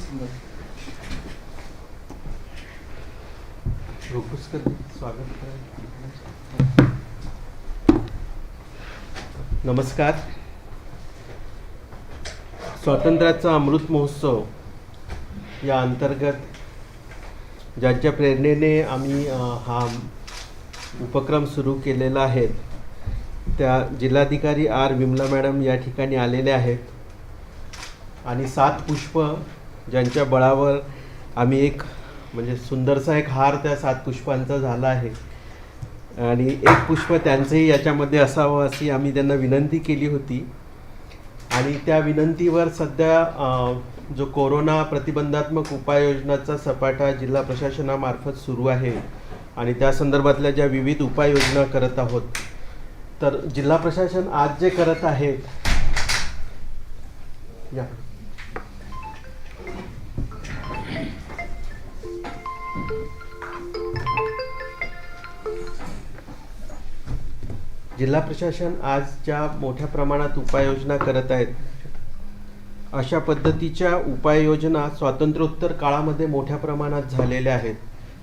नमस्कार. स्वातंत्र्याचा अमृत महोत्सव या अंतर्गत ज्यांच्या प्रेरणेने आम्ही हा उपक्रम सुरू केलेला आहे त्या जिल्हाधिकारी आर विमला मॅडम या ठिकाणी आलेले आहेत आणि 7 पुष्प ज्यांच्या बळावर आम्ही एक म्हणजे सुंदरसा एक हार त्या 7 पुष्पांचा झाला आहे आणि एक पुष्प त्यांचंही याच्यामध्ये असावं अशी आम्ही त्यांना विनंती केली होती. आणि त्या विनंतीवर सध्या जो कोरोना प्रतिबंधात्मक उपाययोजनाचा सपाटा जिल्हा प्रशासनामार्फत सुरू आहे आणि त्या संदर्भातल्या ज्या विविध उपाययोजना करत आहोत, तर जिल्हा प्रशासन आज जे करत आहेत जिल्हा प्रशासन आज ज्या मोठ्या प्रमाणात उपाययोजना करत आहेत अशा पद्धतीच्या उपाययोजना स्वातंत्र्योत्तर काळामध्ये मोठ्या प्रमाणात झालेल्या आहेत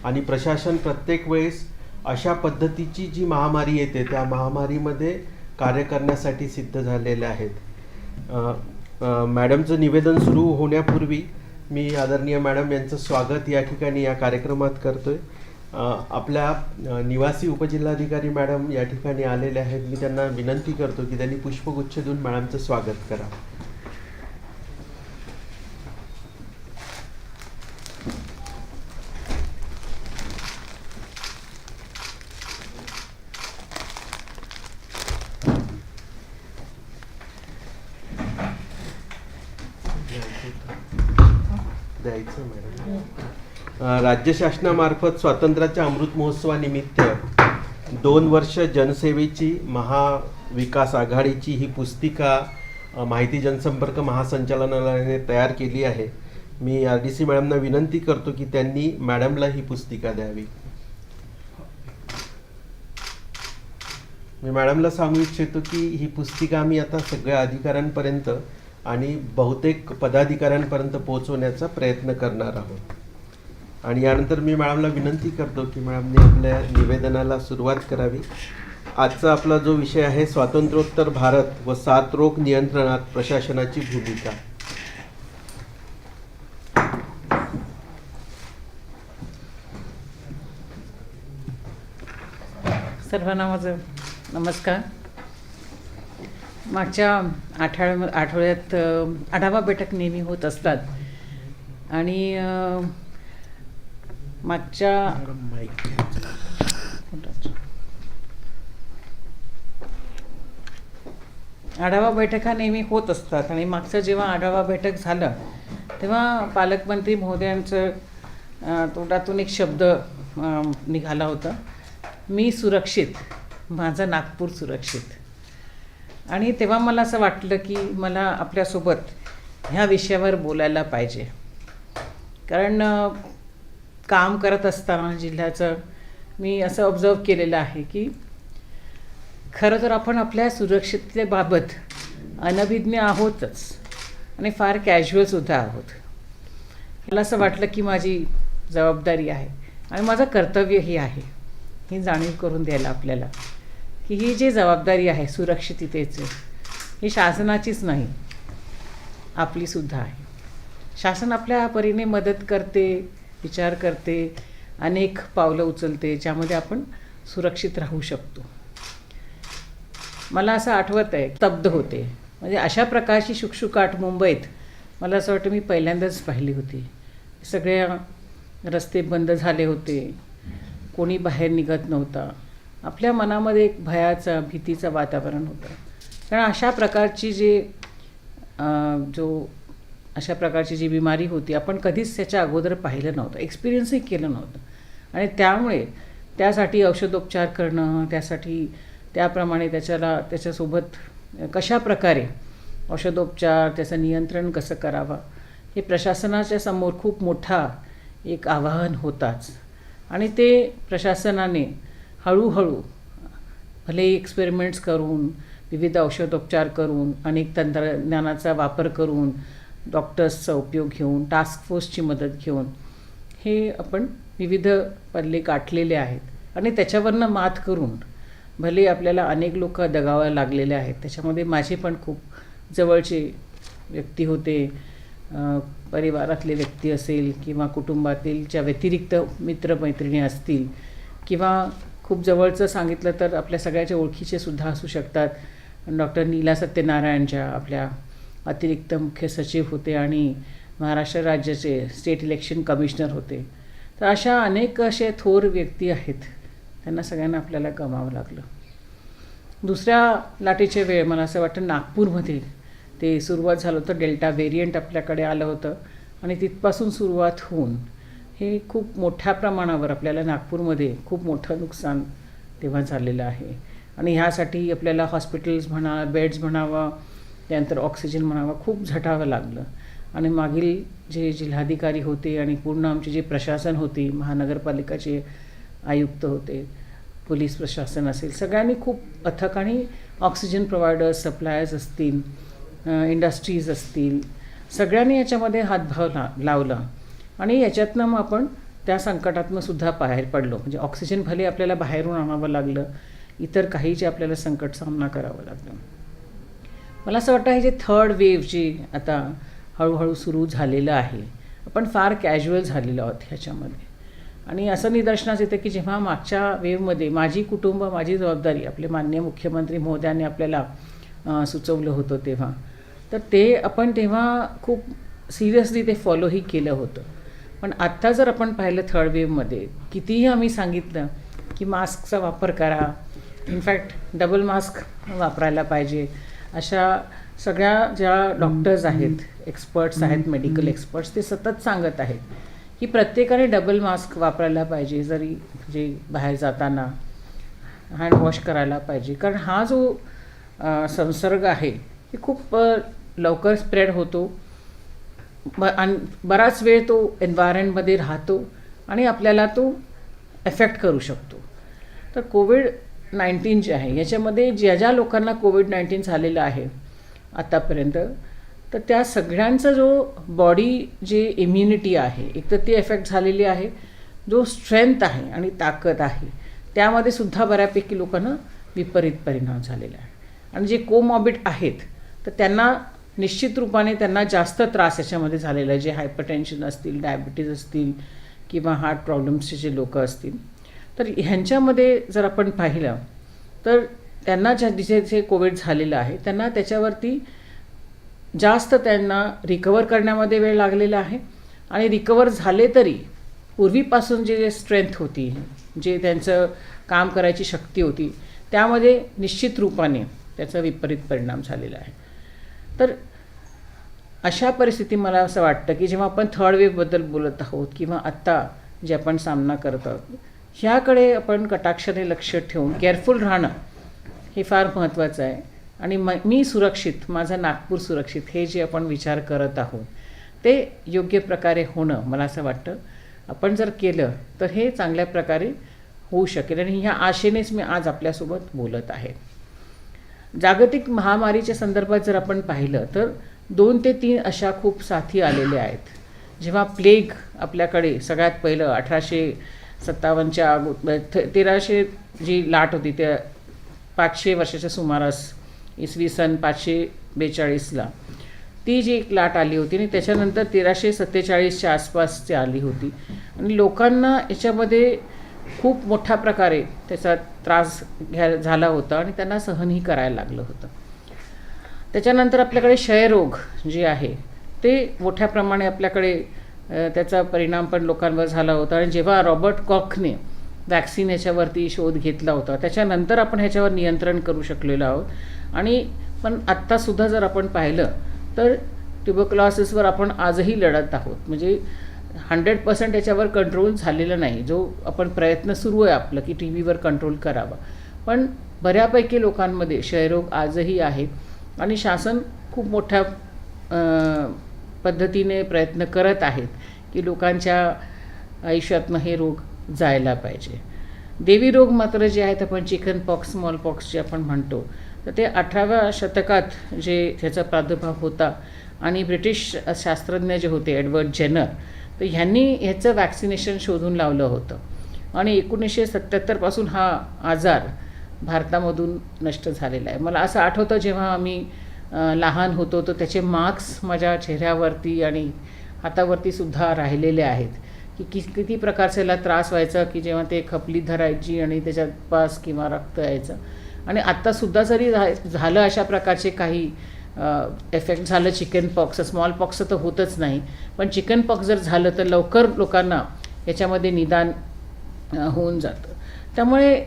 आणि प्रशासन प्रत्येक वेळेस अशा पद्धतीची जी महामारी येते त्या महामारीमध्ये कार्य करण्यासाठी सिद्ध झालेले आहेत. मॅडमचं निवेदन सुरू होण्यापूर्वी मी आदरणीय मॅडम यांचं स्वागत या ठिकाणी या कार्यक्रमात करतोय. आपल्या निवासी उपजिल्हाधिकारी मॅडम या ठिकाणी आलेले आहेत. मी त्यांना विनंती करतो की त्यांनी पुष्पगुच्छ देऊन मॅडमचं स्वागत करा. द्यायचं मॅडम. राज्य शासनामार्फत स्वातंत्र्याच्या अमृत महोत्सवानिमित्त 2 वर्ष जनसेवेची महाविकास आघाडीची ही पुस्तिका माहिती जनसंपर्क महासंचालनालयाने तयार केली आहे. मी RDC मॅडमना विनंती करतो की त्यांनी मॅडमला ही पुस्तिका द्यावी. मी मॅडमला सांगू इच्छितो की ही पुस्तिका आम्ही आता सगळ्या अधिकाऱ्यांपर्यंत आणि बहुतेक पदाधिकाऱ्यांपर्यंत पोहोचवण्याचा प्रयत्न करणार आहोत. आणि यानंतर मी मॅडमला विनंती करतो की मॅडमने आपल्या निवेदनाला सुरुवात करावी. आजचा आपला जो विषय आहे स्वातंत्र्योत्तर भारत व साथरोग नियंत्रणात प्रशासनाची भूमिका. सर्वांना माझं नमस्कार. मागच्या आठवड्यात आढावा बैठक नेहमी होत असतात आणि मागच्या आढावा बैठका नेहमी होत असतात आणि मागचं जेव्हा आढावा बैठक झालं तेव्हा पालकमंत्री महोदयांचं तोंडातून एक शब्द निघाला होता, मी सुरक्षित, माझं नागपूर सुरक्षित. आणि तेव्हा मला असं वाटलं की मला आपल्यासोबत ह्या विषयावर बोलायला पाहिजे. कारण काम करत असताना जिल्ह्याचं मी असं ऑब्झर्व केलेलं आहे की खरं तर आपण आपल्या सुरक्षिततेबाबत अनभिज्ञ आहोतच आणि फार कॅज्युअलसुद्धा आहोत. मला असं वाटलं की माझी जबाबदारी आहे आणि माझं कर्तव्यही आहे ही जाणीव करून द्यायला आपल्याला की ही जी जबाबदारी आहे सुरक्षिततेची ही शासनाचीच नाही, आपलीसुद्धा आहे. शासन आपल्या परीने मदत करते, विचार करते, अनेक पावलं उचलते ज्यामध्ये आपण सुरक्षित राहू शकतो. मला असं आठवत आहे, स्तब्ध होते. म्हणजे अशा प्रकारची शुकशुकाट मुंबईत मला असं वाटतं मी पहिल्यांदाच पाहिली होती. सगळ्या रस्ते बंद झाले होते, कोणी बाहेर निघत नव्हता. आपल्या मनामध्ये एक भयाचं भीतीचं वातावरण होतं. कारण अशा प्रकारची अशा प्रकारची जी बिमारी होती आपण कधीच त्याच्या अगोदर पाहिलं नव्हतं, एक्सपिरियन्सही केलं नव्हतं. आणि त्यामुळे त्यासाठी औषधोपचार करणं, त्यासाठी त्याप्रमाणे त्याच्यासोबत कशा प्रकारे औषधोपचार, त्याचं नियंत्रण कसं करावं हे प्रशासनाच्या समोर खूप मोठा एक आव्हान होताच. आणि ते प्रशासनाने हळूहळू भले एक्सपेरिमेंट्स करून, विविध औषधोपचार करून, अनेक तंत्रज्ञानाचा वापर करून डॉक्टर्सचा उपयोग घेऊन, टास्क फोर्सची मदत घेऊन हे आपण विविध पल्ले गाठलेले आहेत आणि त्याच्यावरनं मात करून भले आपल्याला अनेक लोक दगावायला लागलेले आहेत, त्याच्यामध्ये माझे पण खूप जवळचे व्यक्ती होते, परिवारातले व्यक्ती असेल किंवा कुटुंबातीलच्या व्यतिरिक्त मित्रमैत्रिणी असतील किंवा खूप जवळचं सांगितलं तर आपल्या सगळ्याच्या ओळखीचे सुद्धा असू शकतात. डॉक्टर नीला सत्यनारायण ज्या आपल्या अतिरिक्त मुख्य सचिव होते आणि महाराष्ट्र राज्याचे स्टेट इलेक्शन कमिशनर होते. तर अशा अनेक असे थोर व्यक्ती आहेत, त्यांना सगळ्यांना आपल्याला गमावं लागलं. दुसऱ्या लाटेचे वेळ मला असं वाटतं नागपूरमध्ये ते सुरुवात झालं होतं. डेल्टा व्हेरियंट आपल्याकडे आलं होतं आणि तिथपासून सुरुवात होऊन हे खूप मोठ्या प्रमाणावर आपल्याला नागपूरमध्ये खूप मोठं नुकसान तेव्हा झालेलं आहे. आणि ह्यासाठी आपल्याला हॉस्पिटल्स म्हणा, बेड्स म्हणावा, त्यानंतर ऑक्सिजन म्हणावा, खूप झटावं लागलं. आणि मागील जे जिल्हाधिकारी होते आणि पूर्ण आमचे जे प्रशासन होते, महानगरपालिकाचे आयुक्त होते, पोलीस प्रशासन असेल, सगळ्यांनी खूप अथक आणि ऑक्सिजन प्रोव्हायडर्स, सप्लायर्स असतील, इंडस्ट्रीज असतील, सगळ्यांनी याच्यामध्ये हातभार लावला आणि याच्यातनं मग आपण त्या संकटातनं सुद्धा बाहेर पडलो. म्हणजे ऑक्सिजन भले आपल्याला बाहेरून आणावं लागलं, इतर काही जे आपल्याला संकट सामना करावं लागलं. मला असं वाटतं हे जे थर्ड वेव्ह जी आता हळूहळू सुरू झालेलं आहे, आपण फार कॅज्युअल झालेलो आहोत ह्याच्यामध्ये. आणि असं निदर्शनास येतं की जेव्हा मागच्या वेव्हमध्ये माझी कुटुंब माझी जबाबदारी आपले माननीय मुख्यमंत्री महोदयांनी आपल्याला सुचवलं होतं तेव्हा, तर ते आपण तेव्हा खूप सिरियसली ते फॉलोही केलं होतं. पण आत्ता जर आपण पाहिलं थर्ड वेव्हमध्ये कितीही आम्ही सांगितलं की मास्कचा वापर करा, इनफॅक्ट डबल मास्क वापरायला पाहिजे, अशा सगळ्या ज्या डॉक्टर्स आहेत, एक्सपर्ट्स आहेत, मेडिकल एक्सपर्ट्स, ते सतत सांगत आहेत की प्रत्येकाने डबल मास्क वापरायला पाहिजे, जरी जे बाहेर जाताना हँडवॉश करायला पाहिजे. कारण हा जो संसर्ग आहे हे खूप लवकर स्प्रेड होतो आणि बराच वेळ तो एन्व्हायरमेंटमध्ये राहतो आणि आपल्याला तो एफेक्ट करू शकतो. तर कोविड-19 जे आहे याच्यामध्ये ज्या ज्या लोकांना कोविड-19 झालेलं आहे आत्तापर्यंत, तर त्या सगळ्यांचा जो बॉडी जे इम्युनिटी आहे एक तर ती एफेक्ट झालेली आहे, जो स्ट्रेंथ आहे आणि ताकद आहे त्यामध्ये सुद्धा बऱ्यापैकी लोकांना विपरीत परिणाम झालेला आहे. आणि जे कोमॉर्बिड आहेत तर त्यांना निश्चित रूपाने त्यांना जास्त त्रास याच्यामध्ये झालेला आहे. जे हायपरटेन्शन असतील, डायबिटीज असतील किंवा हार्ट प्रॉब्लेम्सचे जे लोक असतील, तर ह्यांच्यामध्ये जर आपण पाहिलं तर त्यांना जे कोविड झालेलं आहे त्यांना त्याच्यावरती जास्त त्यांना रिकवर करण्यामध्ये वेळ लागलेला आहे. आणि रिकवर झाले तरी पूर्वीपासून जे स्ट्रेंथ होती, जे त्यांचं काम करायची शक्ती होती, त्यामध्ये निश्चित रूपाने त्याचा विपरीत परिणाम झालेला आहे. तर अशा परिस्थिती मला असं वाटतं की जेव्हा आपण थर्ड वेव्हबद्दल बोलत आहोत किंवा आत्ता जे आपण सामना करत आहोत, ह्याकडे आपण कटाक्षाने लक्ष ठेवून केअरफुल राहणं हे फार महत्त्वाचं आहे. आणि मी सुरक्षित, माझा नागपूर सुरक्षित, हे जे आपण विचार करत आहोत ते योग्य प्रकारे होणं मला असं वाटतं आपण जर केलं तर हे चांगल्या प्रकारे होऊ शकेल. आणि ह्या आशेनेच मी आज आपल्यासोबत बोलत आहे. जागतिक महामारीच्या संदर्भात जर आपण पाहिलं तर 2 ते 3 अशा खूप साथी आलेल्या आहेत. जेव्हा प्लेग आपल्याकडे सगळ्यात पहिलं 1857च्या 1300 जी लाट होती त्या 500 वर्षाच्या सुमारास, इसवी सन 542ला ती जी एक लाट आली होती आणि त्याच्यानंतर 1347च्या आसपासची आली होती. आणि लोकांना याच्यामध्ये खूप मोठ्या प्रकारे त्याचा त्रास झाला होता आणि त्यांना सहनही करायला लागलं होतं. त्याच्यानंतर आपल्याकडे क्षयरोग जे आहे ते मोठ्या प्रमाणे आपल्याकडे त्याचा परिणाम पण लोकांवर झाला होता. आणि जेव्हा रॉबर्ट कॉखने वॅक्सिन ह्याच्यावरती शोध घेतला होता त्याच्यानंतर आपण ह्याच्यावर नियंत्रण करू शकलेलो आहोत. आणि पण आत्तासुद्धा जर आपण पाहिलं तर ट्युबरक्युलोसिसवर आपण आजही लढत आहोत. म्हणजे 100% याच्यावर कंट्रोल झालेलं नाही. जो आपण प्रयत्न सुरू आहे आपलं की TBवर कंट्रोल करावा, पण बऱ्यापैकी लोकांमध्ये क्षयरोग आजही आहे. आणि शासन खूप मोठ्या पद्धतीने प्रयत्न करत आहेत की लोकांच्या आयुष्यातनं हे रोग जायला पाहिजे. देवी रोग मात्र जे आहेत आपण चिकन पॉक्स, स्मॉल पॉक्स जे आपण म्हणतो, तर ते 18व्या शतकात जे ह्याचा प्रादुर्भाव होता आणि ब्रिटिश शास्त्रज्ञ जे होते एडवर्ड जेनर, तर ह्यांनी ह्याचं वॅक्सिनेशन शोधून लावलं होतं आणि 1977 हा आजार भारतामधून नष्ट झालेला आहे. मला असं आठवतं जेव्हा आम्ही लहान होतो तर त्याचे मार्क्स माझ्या चेहऱ्यावरती आणि हातावरती सुद्धा राहिलेले आहेत की किती प्रकारचा याला त्रास व्हायचा की जेव्हा ते खपली धरायची आणि त्याच्यात पास किंवा रक्त यायचं. आणि आत्तासुद्धा जरी झालं अशा प्रकारचे काही एफेक्ट झालं चिकन पॉक्स, स्मॉल पॉक्सचं तर होतच नाही, पण चिकन पॉक्स जर झालं तर लवकर लोकांना याच्यामध्ये निदान होऊन जातं. त्यामुळे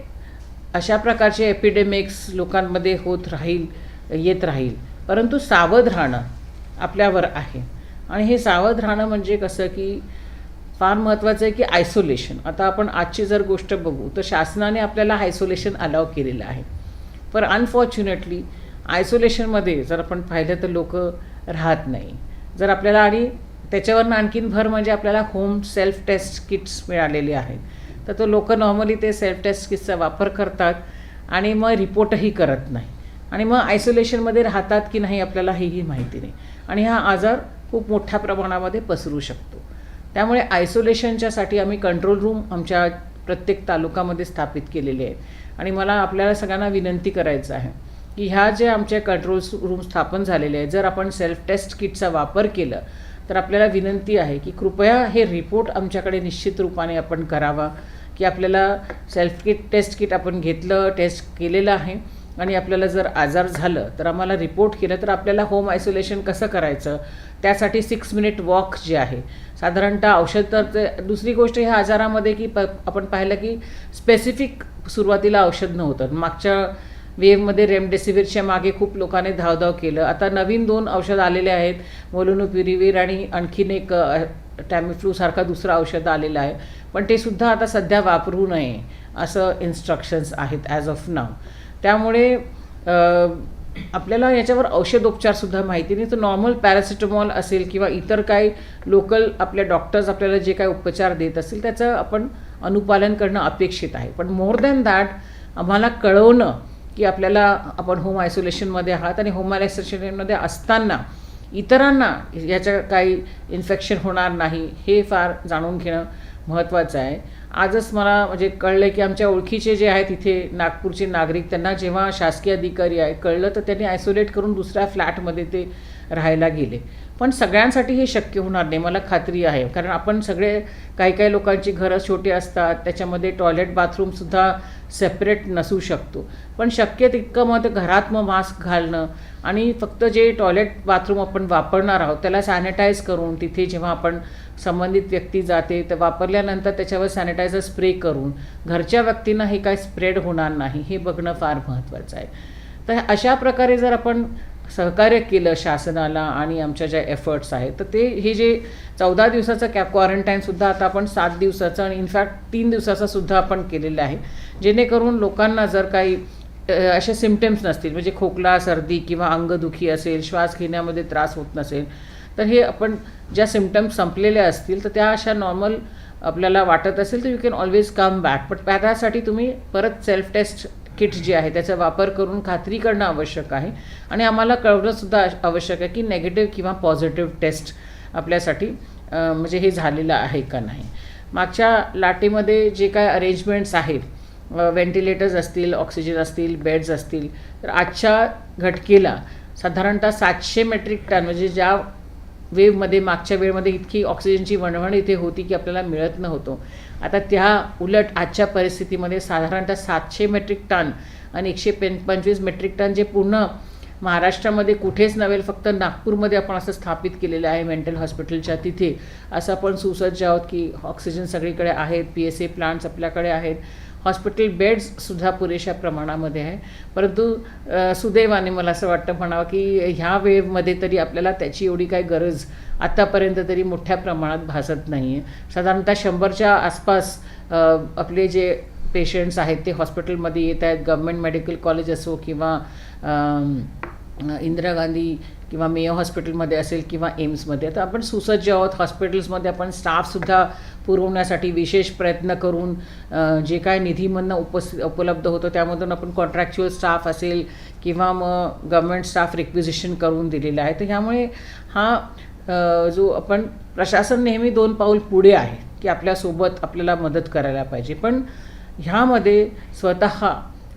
अशा प्रकारचे एपिडेमिक्स लोकांमध्ये येत राहील, परंतु सावध राहणं आपल्यावर आहे. आणि हे सावध राहणं म्हणजे कसं की फार महत्त्वाचं आहे की आयसोलेशन. आता आपण आजची जर गोष्ट बघू तर शासनाने आपल्याला आयसोलेशन अलाव केलेलं आहे, पण अनफॉर्च्युनेटली आयसोलेशनमध्ये जर आपण पाहिलं तर लोक राहत नाही. जर आपल्याला आणि त्याच्यावरनं आणखीन भर म्हणजे आपल्याला होम सेल्फ टेस्ट किट्स मिळालेले आहेत, तर तो लोक नॉर्मली ते सेल्फ टेस्ट किट्सचा वापर करतात आणि मग रिपोर्टही करत नाही आणि मग आयसोलेशनमध्ये राहतात की नाही आपल्याला हेही माहिती नाही आणि हा आजार खूप मोठ्या प्रमाणामध्ये पसरू शकतो. त्यामुळे आयसोलेशनच्यासाठी आम्ही कंट्रोल रूम आमच्या प्रत्येक तालुक्यामध्ये स्थापित केलेले आहेत आणि मला आपल्याला सगळ्यांना विनंती करायचं आहे की ह्या जे आमचे कंट्रोल रूम स्थापन झालेले आहेत, जर आपण सेल्फ टेस्ट किटचा वापर केला तर आपल्याला विनंती आहे की कृपया हे रिपोर्ट आमच्याकडे निश्चित रूपाने आपण करावा की आपल्याला सेल्फ टेस्ट किट आपण घेतलं, टेस्ट केलेलं आहे आणि आपल्याला जर आजार झालं तर आम्हाला रिपोर्ट केलं तर आपल्याला होम आयसोलेशन कसं करायचं, त्यासाठी 6 मिनिट वॉक जे आहे साधारणतः औषध. तर दुसरी गोष्ट ह्या आजारामध्ये की आपण पाहिलं की स्पेसिफिक सुरुवातीला औषध नव्हतं. मागच्या वेव्हमध्ये रेमडेसिवीरच्या मागे खूप लोकांनी धावधाव केलं. आता नवीन 2 औषध आलेले आहेत, मोलुनुपिरिवीर आणि आणखीन एक टॅमिफ्लूसारखा दुसरं औषध आलेलं आहे, पण ते सुद्धा आता सध्या वापरू नये असं इन्स्ट्रक्शन्स आहेत ॲज ऑफ नाव. त्यामुळे आपल्याला याच्यावर औषधोपचारसुद्धा माहिती नाही, तर नॉर्मल पॅरासिटामॉल असेल किंवा इतर काही लोकल आपले डॉक्टर्स आपल्याला जे काही उपचार देत असतील त्याचं आपण अनुपालन करणं अपेक्षित आहे. पण मोर दॅन दॅट आम्हाला कळवणं की आपल्याला आपण होम आयसोलेशनमध्ये आहात आणि होम आयसोलेशनमध्ये असताना इतरांना याचं काही इन्फेक्शन होणार नाही हे फार जाणून घेणं महत्त्वाचं आहे. आजच मला म्हणजे कळलं की आमच्या ओळखीचे जे आहेत इथे नागपूरचे नागरिक, त्यांना जेव्हा शासकीय अधिकारी आहे कळलं तर त्यांनी आयसोलेट करून दुसऱ्या फ्लॅटमध्ये ते राहायला गेले. पण सगळ्यांसाठी हे शक्य होणार नाही मला खात्री आहे, कारण आपण सगळे काही लोकांची घरं छोटी असतात, त्याच्यामध्ये टॉयलेट बाथरूमसुद्धा सेपरेट नसू शकतो. पण शक्य तितकं मग घरात मास्क घालणं आणि फक्त जे टॉयलेट बाथरूम आपण वापरणार आहोत त्याला सॅनिटाईज करून तिथे जेव्हा आपण संबंधित व्यक्ती जाते तर वापरल्यानंतर त्याच्यावर सॅनिटायझर स्प्रे करून घरच्या व्यक्तींना हे काय स्प्रेड होणार नाही हे बघणं फार महत्त्वाचं आहे. तर अशा प्रकारे जर आपण सहकार्य केलं शासनाला आणि आमच्या ज्या एफर्ट्स आहेत तर ते हे जे 14 दिवसाचं क्वारंटाईनसुद्धा आता आपण 7 दिवसाचं आणि इनफॅक्ट 3 दिवसाचा सुद्धा आपण केलेलं आहे, जेणेकरून लोकांना जर काही असे सिम्पटम्स नसतील म्हणजे खोकला, सर्दी किंवा अंगदुखी असेल, श्वास घेण्यामध्ये त्रास होत नसेल, तर हे आपण ज्या सिम्पटम्स संपलेल्या असतील तर त्या अशा नॉर्मल आपल्याला वाटत असेल तर you can always come back. पण त्यासाठी तुम्ही परत सेल्फ टेस्ट किट जे आहे त्याचा वापर करून खात्री करणं आवश्यक आहे आणि आम्हाला कळवणंसुद्धा आवश्यक आहे की नेगेटिव्ह किंवा पॉझिटिव्ह टेस्ट आपल्यासाठी म्हणजे हे झालेलं आहे का नाही. मागच्या लाटेमध्ये जे काय अरेंजमेंट्स आहेत, व्हेंटिलेटर्स असतील, ऑक्सिजन असतील, बेड्स असतील, तर आजच्या घटकेला साधारणतः 700 मेट्रिक टन म्हणजे ज्या वेव्हमध्ये मागच्या वेळेमध्ये इतकी ऑक्सिजनची वणवण इथे होती की आपल्याला मिळत नव्हतं, आता त्या उलट आजच्या परिस्थितीमध्ये साधारणतः 700 मेट्रिक टन आणि 125 मेट्रिक टन जे पूर्ण महाराष्ट्रामध्ये कुठेच नव्हे, फक्त नागपूरमध्ये आपण असं स्थापित केलेलं आहे मेंटल हॉस्पिटलच्या तिथे असं आपण सुसज्ज आहोत की ऑक्सिजन सगळीकडे आहेत, PSA प्लांट्स आपल्याकडे आहेत, हॉस्पिटल बेड्ससुद्धा पुरेशा प्रमाणामध्ये आहे. परंतु सुदैवाने मला असं वाटतं म्हणावं की ह्या वेव्हमध्ये तरी आपल्याला त्याची एवढी काही गरज आत्तापर्यंत तरी मोठ्या प्रमाणात भासत नाही आहे. साधारणतः 100च्या आसपास आपले जे पेशंट्स आहेत ते हॉस्पिटलमध्ये येत आहेत. गव्हर्मेंट मेडिकल कॉलेज असो किंवा इंदिरा गांधी किंवा मेयो हॉस्पिटलमध्ये असेल किंवा एम्समध्ये. तर आपण सुसज्ज आहोत. हॉस्पिटल्समध्ये आपण स्टाफसुद्धा पुरवण्यासाठी विशेष प्रयत्न करून जे काय निधीमधनं उपलब्ध होतं त्यामधून आपण कॉन्ट्रॅक्च्युअल स्टाफ असेल किंवा मग गव्हर्मेंट स्टाफ रिक्विजिशन करून दिलेला आहे. तर ह्यामुळे हा जो आपण प्रशासन नेहमी 2 पाऊल पुढे आहे की आपल्यासोबत आपल्याला मदत करायला पाहिजे. पण ह्यामध्ये स्वतः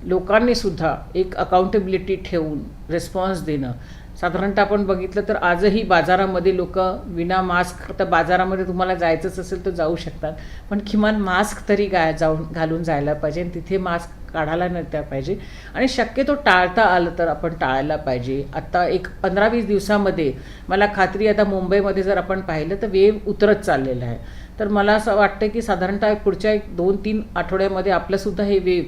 लोकांनीसुद्धा एक अकाउंटेबिलिटी ठेवून रिस्पॉन्स देणं. साधारणतः आपण बघितलं तर आजही बाजारामध्ये लोक विना मास्क, तर बाजारामध्ये तुम्हाला जायचंच असेल तर जाऊ शकतात, पण किमान मास्क तरी घालून जायला पाहिजे आणि तिथे मास्क काढायला नव्हता पाहिजे आणि शक्यतो टाळता आलं तर आपण टाळायला पाहिजे. आता एक 15-20 दिवसामध्ये मला खात्री, आता मुंबईमध्ये जर आपण पाहिलं तर वेव उतरत चाललेलं आहे. तर मला असं वाटतं की साधारणतः पुढच्या 2-3 आठवड्यामध्ये आपलंसुद्धा हे वेव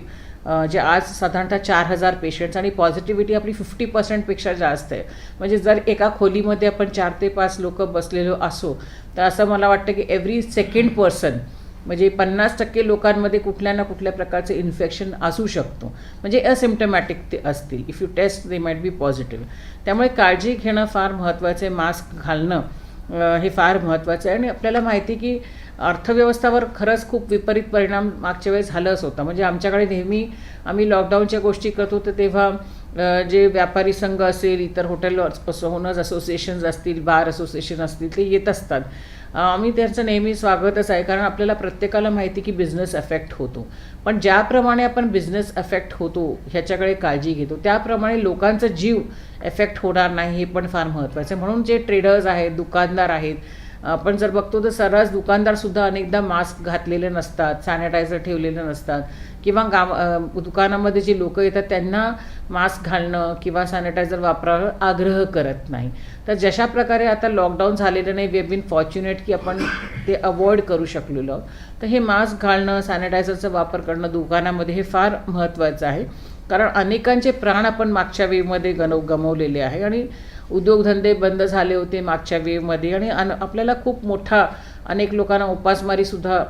जे आज साधारणतः 4,000 पेशंट्स आणि पॉझिटिव्हिटी आपली 50%पेक्षा जास्त आहे. म्हणजे जर एका खोलीमध्ये आपण 4 ते 5 लोक बसलेलो असो तर असं मला वाटतं की एव्हरी सेकंड पर्सन म्हणजे 50% लोकांमध्ये कुठल्या ना कुठल्या प्रकारचे इन्फेक्शन असू शकतो. म्हणजे असिम्प्टमॅटिक ते असतील, if you test they might be positive. त्यामुळे काळजी घेणं फार महत्त्वाचं आहे. मास्क घालणं हे फार महत्त्वाचं आहे. आणि आपल्याला माहिती की अर्थव्यवस्थावर खरंच खूप विपरीत परिणाम मागच्या वेळेस झालंच होता. म्हणजे आमच्याकडे नेहमी आम्ही लॉकडाऊनच्या गोष्टी करतो तर तेव्हा जे व्यापारी संघ असेल, इतर हॉटेल ओनर्स असोसिएशन्स असतील, बार असोसिएशन असतील, ते येत असतात. आम्ही त्यांचं नेहमी स्वागतच आहे, कारण आपल्याला प्रत्येकाला माहिती की बिझनेस अफेक्ट होतो. पण ज्याप्रमाणे आपण बिझनेस अफेक्ट होतो ह्याच्याकडे काळजी घेतो त्याप्रमाणे लोकांचा जीव एफेक्ट होणार नाही हे पण फार महत्त्वाचं आहे. म्हणून जे ट्रेडर्स आहेत, दुकानदार आहेत, आपण जर बघतो तर सर्रास दुकानदारसुद्धा अनेकदा मास्क घातलेले नसतात, सॅनिटायझर ठेवलेले नसतात किंवा दुकानामध्ये जे लोक येतात त्यांना मास्क घालणं किंवा सॅनिटायझर वापरावं आग्रह करत नाही. तर जशा प्रकारे आता लॉकडाऊन झालेलं नाही, वी हॅव बीन फॉर्च्युनेट की आपण ते अवॉइड करू शकलेलो. तर हे मास्क घालणं, सॅनिटायझरचा वापर करणं दुकानामध्ये हे फार महत्त्वाचं आहे. कारण अनेकांचे प्राण आपण मागच्या वेवमध्ये गमावलेले आहे आणि उद्योगधंदे बंद झाले होते मागच्या वेवमध्ये आणि आपल्याला खूप मोठा अनेक लोकांना उपासमारीसुद्धा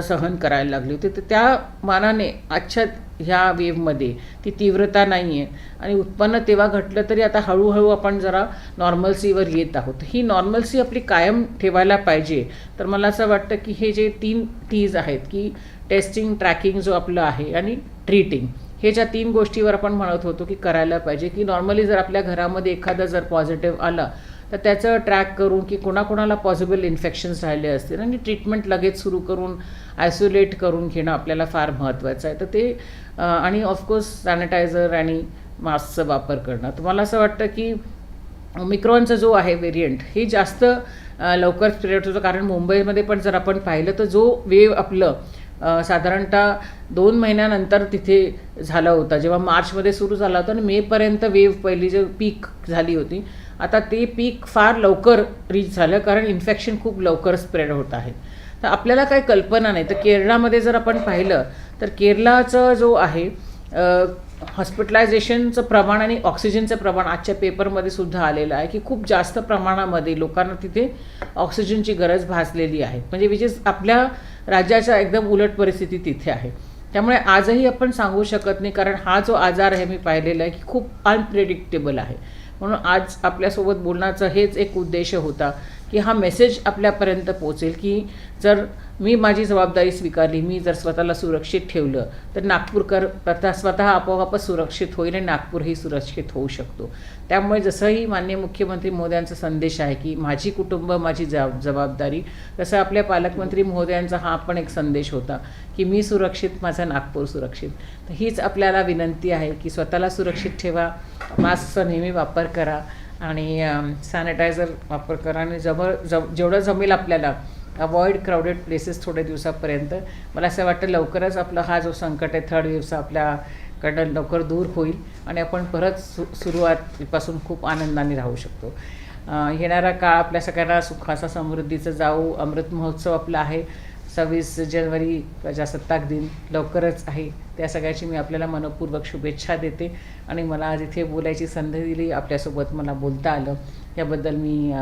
सहन करायला लागली होती. तर त्या मानाने आजच्या ह्या वेवमध्ये ती तीव्रता नाही आहे आणि उत्पन्न तेव्हा घटलं तरी आता हळूहळू आपण जरा नॉर्मल्सीवर येत आहोत. ही नॉर्मल्सी आपली कायम ठेवायला पाहिजे. तर मला असं वाटतं की हे जे 3 T's आहेत की टेस्टिंग, ट्रॅकिंग जो आपलं आहे आणि ट्रीटिंग, हे ज्या 3 गोष्टीवर आपण म्हणत होतो की करायला पाहिजे. की नॉर्मली जर आपल्या घरामध्ये एखादा जर पॉझिटिव्ह आला तर त्याचं ट्रॅक करून की कोणाकोणाला पॉसिबल इन्फेक्शन्स राहिले असतील आणि ट्रीटमेंट लगेच सुरू करून आयसोलेट करून घेणं आपल्याला फार महत्त्वाचं आहे. तर ते आणि ऑफकोर्स सॅनिटायझर आणि मास्कचा वापर करणं. तर मला असं वाटतं की ओमिक्रॉनचा जो आहे व्हेरियंट हे जास्त लवकर स्प्रेड होतं. कारण मुंबईमध्ये पण जर आपण पाहिलं तर जो वेव आपलं साधारणतः 2 महिन्यानंतर तिथे झाला होता, जेव्हा मार्चमध्ये सुरू झाला होता आणि मेपर्यंत वेव पहिली जे पीक झाली होती, आता ते पीक फार लवकर रीच झालं कारण इन्फेक्शन खूप लवकर स्प्रेड होत आहे. तर आपल्याला काही कल्पना नाही. तर केरळामध्ये जर आपण पाहिलं तर केरळाचं जो आहे हॉस्पिटलायझेशनचं प्रमाण आणि ऑक्सिजनचं प्रमाण आजच्या पेपरमध्ये सुद्धा आलेलं आहे की खूप जास्त प्रमाणामध्ये लोकांना तिथे ऑक्सिजनची गरज भासलेली आहे. म्हणजे विच इज आपल्या राज्याच्या एकदम उलट परिस्थिती तिथे आहे. त्यामुळे आजही आपण सांगू शकत नाही, कारण हा जो आजार आहे मी पाहिलेला आहे की खूप अनप्रेडिक्टेबल आहे. म्हणून आज आपल्यासोबत बोलण्याचा हेच एक उद्देश होता की हा मेसेज आपल्यापर्यंत पोचेल की जर मी माझी जबाबदारी स्वीकारली, मी जर स्वतःला सुरक्षित ठेवलं तर नागपूरकर स्वतः आपोआपच सुरक्षित होईल आणि नागपूरही सुरक्षित होऊ शकतो. त्यामुळे जसंही माननीय मुख्यमंत्री महोदयांचा संदेश आहे की माझी कुटुंब माझी जबाबदारी, तसं आपल्या पालकमंत्री महोदयांचा हा पण एक संदेश होता की मी सुरक्षित, माझा नागपूर सुरक्षित. तर हीच आपल्याला विनंती आहे की स्वतःला सुरक्षित ठेवा, मास्कचा नेहमी वापर करा आणि सॅनिटायझर वापर करा आणि जेवढं जमेल आपल्याला अवॉइड क्राऊडेड प्लेसेस थोड्या दिवसापर्यंत. मला असं वाटतं लवकरच आपला हा जो संकट आहे 3rd वेव्हचा आपल्याकडं लवकर दूर होईल आणि आपण परत सुरुवातीपासून खूप आनंदाने राहू शकतो. येणारा काळ आपल्या सगळ्यांना सुखाचा, समृद्धीचा जाऊ. अमृत महोत्सव आपला आहे 26 जानेवारी प्रजासत्ताक दिन लवकरच आहे. त्या सगळ्याची मी आपल्याला मनपूर्वक शुभेच्छा देते आणि मला आज इथे बोलायची संधी दिली, आपल्यासोबत मला बोलता आलं, याबद्दल मी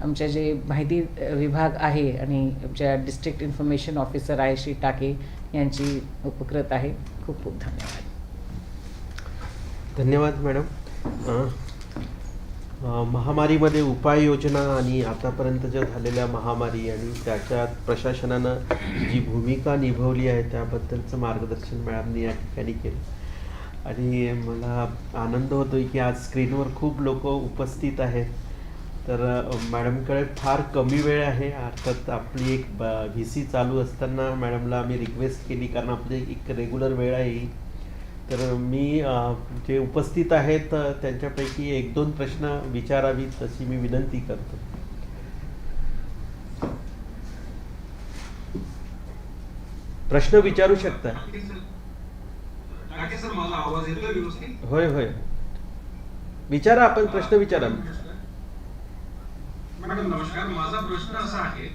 आमच्या जे माहिती विभाग आहे आणि आमच्या डिस्ट्रिक्ट इन्फॉर्मेशन ऑफिसर आहे श्री टाके यांची उपकृत आहे. खूप खूप धन्यवाद. धन्यवाद मॅडम. महामारीमध्ये उपाययोजना आणि आतापर्यंतच्या झालेल्या महामारी आणि त्याच्यात प्रशासनानं जी भूमिका निभावली आहे त्याबद्दलचं मार्गदर्शन मॅडमनी या ठिकाणी केलं आणि मला आनंद होतो आहे की आज स्क्रीनवर खूप लोक उपस्थित आहेत. तर मॅडमकडे फार कमी वेळ आहे. अर्थात आपली एक VC चालू असताना मॅडमला आम्ही रिक्वेस्ट केली कारण आपली एक रेग्युलर वेळ आहे ही. तर मी जे उपस्थित आहेत त्यांच्यापैकी 1-2 प्रश्न विचारावीत अशी मी विनंती करतो. प्रश्न विचारू शकता. सर माझा आवाज येतोय व्यवस्थित? होय होय विचारा, आपण प्रश्न विचारा. मॅडम नमस्कार. माझा प्रश्न असा आहे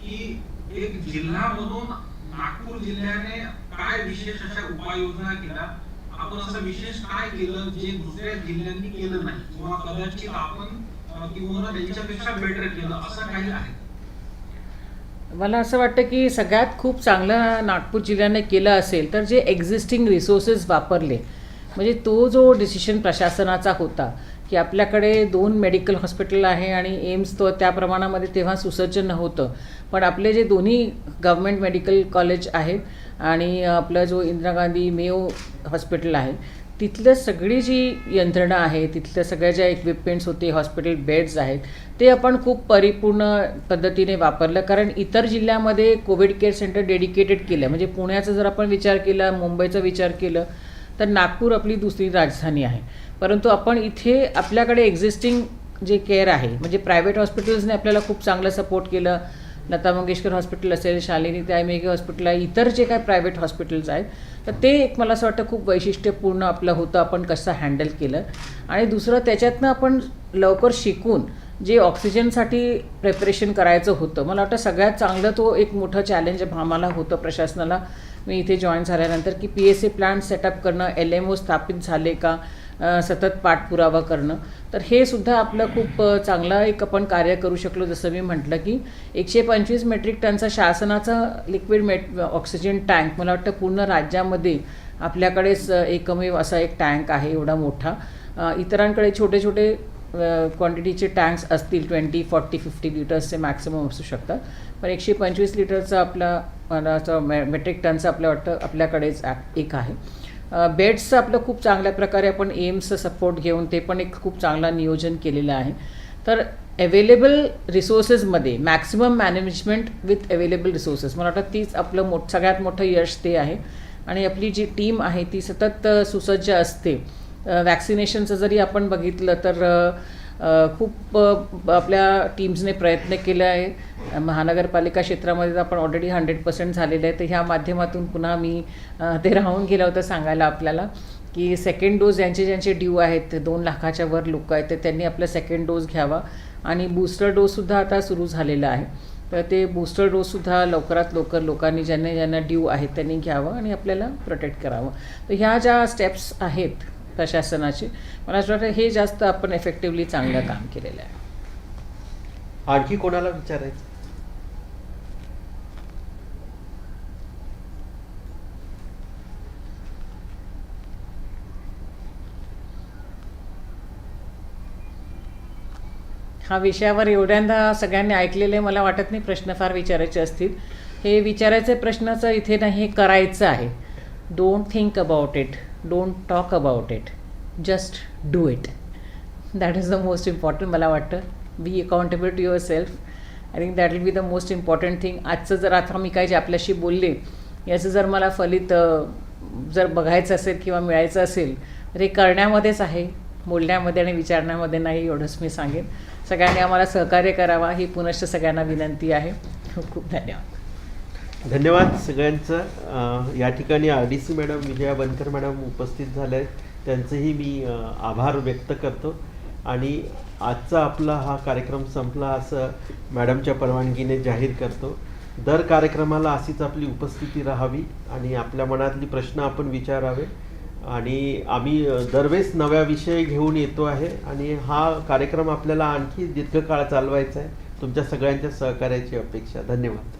की एक जिल्हा म्हणून नागपूर जिल्ह्याने काय विशेष अशा उपाययोजना केल्या, आपण असं विशेष काय केलं जे दुसऱ्या जिल्ह्यांनी केलं नाही किंवा कदाचित आपण किंवा त्यांच्यापेक्षा बेटर केलं असं काही आहे? मला असं वाटतं की सगळ्यात खूप चांगलं नागपूर जिल्ह्याने केलं असेल तर जे एक्झिस्टिंग रिसोर्सेस वापरले, म्हणजे तो जो डिसिशन प्रशासनाचा होता की आपल्याकडे 2 मेडिकल हॉस्पिटल आहे आणि एम्स तो त्या प्रमाणामध्ये तेव्हा सुसज्ज नव्हतं, पण आपले जे दोन्ही गव्हर्मेंट मेडिकल कॉलेज आहेत आणि आपला जो इंदिरा गांधी मेयो हॉस्पिटल आहे तिथलं सगळी जी यंत्रणा आहे, तिथल्या सगळ्या ज्या इक्विपमेंट्स होते, हॉस्पिटल बेड्स आहेत, ते आपण खूप परिपूर्ण पद्धतीने वापरलं. कारण इतर जिल्ह्यामध्ये कोविड केअर सेंटर डेडिकेटेड केलं, म्हणजे पुण्याचा जर आपण विचार केला, मुंबईचा विचार केलं तर नागपूर आपली दुसरी राजधानी आहे. परंतु आपण इथे आपल्याकडे एक्झिस्टिंग जे केअर आहे, म्हणजे प्रायव्हेट हॉस्पिटल्सने आपल्याला खूप चांगलं सपोर्ट केलं. लता मंगेशकर हॉस्पिटल असेल, शालिनी ताईमेघे हॉस्पिटल आहे, इतर जे काही प्रायव्हेट हॉस्पिटल्स आहेत, तर ते एक मला असं वाटतं खूप वैशिष्ट्यपूर्ण आपलं होतं, आपण कसं हँडल केलं. आणि दुसरं त्याच्यातनं आपण लवकर शिकून जे ऑक्सिजनसाठी प्रिपरेशन करायचं होतं, मला वाटतं सगळ्यात चांगलं तो एक मोठं चॅलेंज आम्हाला होतं प्रशासनाला. मी इथे जॉईन झाल्यानंतर की PSA प्लांट सेटअप करणं, LMO स्थापित झाले का, सतत पाठपुरावा करणं, तर हे सुद्धा आपलं खूप चांगलं एक आपण कार्य करू शकलो. जसं मी म्हटलं की 125 मेट्रिक टनचा शासनाचा लिक्विड ऑक्सिजन टँक मला वाटतं पूर्ण राज्यामध्ये आपल्याकडेच एकमेव असा एक टँक आहे एवढा मोठा. इतरांकडे छोटे छोटे क्वांटिटीचे टँक्स असतील, 20, 40, 50 लिटर्सचे मॅक्सिमम असू शकतात, पण 125 लिटरचा आपला मेट्रिक टनचं आपलं वाटतं आपल्याकडेच एक आहे. बेड्सचं आपलं खूप चांगल्या प्रकारे आपण एम्सचं सपोर्ट घेऊन ते पण एक खूप चांगला नियोजन केलेलं आहे. तर अवेलेबल रिसोर्सेसमध्ये maximum management with available resources, मला वाटतं तीच आपलं सगळ्यात मोठं यश ते आहे. आणि आपली जी टीम आहे ती सतत सुसज्ज असते. वॅक्सिनेशनचं जरी आपण बघितलं तर खूप आपल्या टीम्सने प्रयत्न केले आहे. महानगरपालिका क्षेत्रामध्ये आपण ऑलरेडी 100% झालेलं आहे. तर ह्या माध्यमातून पुन्हा मी ते राहून गेलं होतं सांगायला आपल्याला की सेकंड डोस ज्यांचे ड्यू आहेत, 2 लाखाच्या वर लोक आहेत, तर त्यांनी आपला सेकंड डोस घ्यावा. आणि बूस्टर डोससुद्धा आता सुरू झालेला आहे, तर ते बूस्टर डोससुद्धा लवकरात लवकर लोकांनी ज्यांना ड्यू आहेत त्यांनी घ्यावं आणि आपल्याला प्रोटेक्ट करावं. तर ह्या ज्या स्टेप्स आहेत प्रशासनाचे, मला असं वाटतं हे जास्त आपण इफेक्टिव्हली चांगलं काम केलेलं आहे. आणखी कोणाला विचारायचं? हा विषयावर एवढ्यांदा सगळ्यांनी ऐकलेले मला वाटत नाही प्रश्न फार विचारायचे असतील. हे विचारायचे प्रश्नाचं इथे नाही, हे करायचं आहे. Don't think about it, don't talk about it, just do it. That is the most important. मला वाटतं be accountable to yourself. I think that will be the most important thing. आजचं जर आता मी काय जे आपल्याशी बोलले याचं जर मला फलित जर बघायचं असेल किंवा मिळायचं असेल तर हे करण्यामध्येच आहे, बोलण्यामध्ये आणि विचारण्यामध्ये नाही, एवढंच मी सांगेन. सगळ्यांनी आम्हाला सहकार्य करावा ही पुनश्च सगळ्यांना विनंती आहे. खूप खूप धन्यवाद. धन्यवाद सगळ्यांचं. या ठिकाणी RDC मॅडम विजया बनकर मॅडम उपस्थित झाले आहेत, त्यांचंही मी आभार व्यक्त करतो. आणि आजचा आपला हा कार्यक्रम संपला असं मॅडमच्या परवानगीने जाहीर करतो. दर कार्यक्रमाला अशीच आपली उपस्थिती राहावी आणि आपल्या मनातली प्रश्न आपण विचारावे. आणि आम्ही दरवेळेस नव्या विषय घेऊन येतो आहे आणि हा कार्यक्रम आपल्याला आणखी दीर्घकाळ चालवायचा आहे. तुमच्या सगळ्यांच्या सहकार्याची अपेक्षा. धन्यवाद.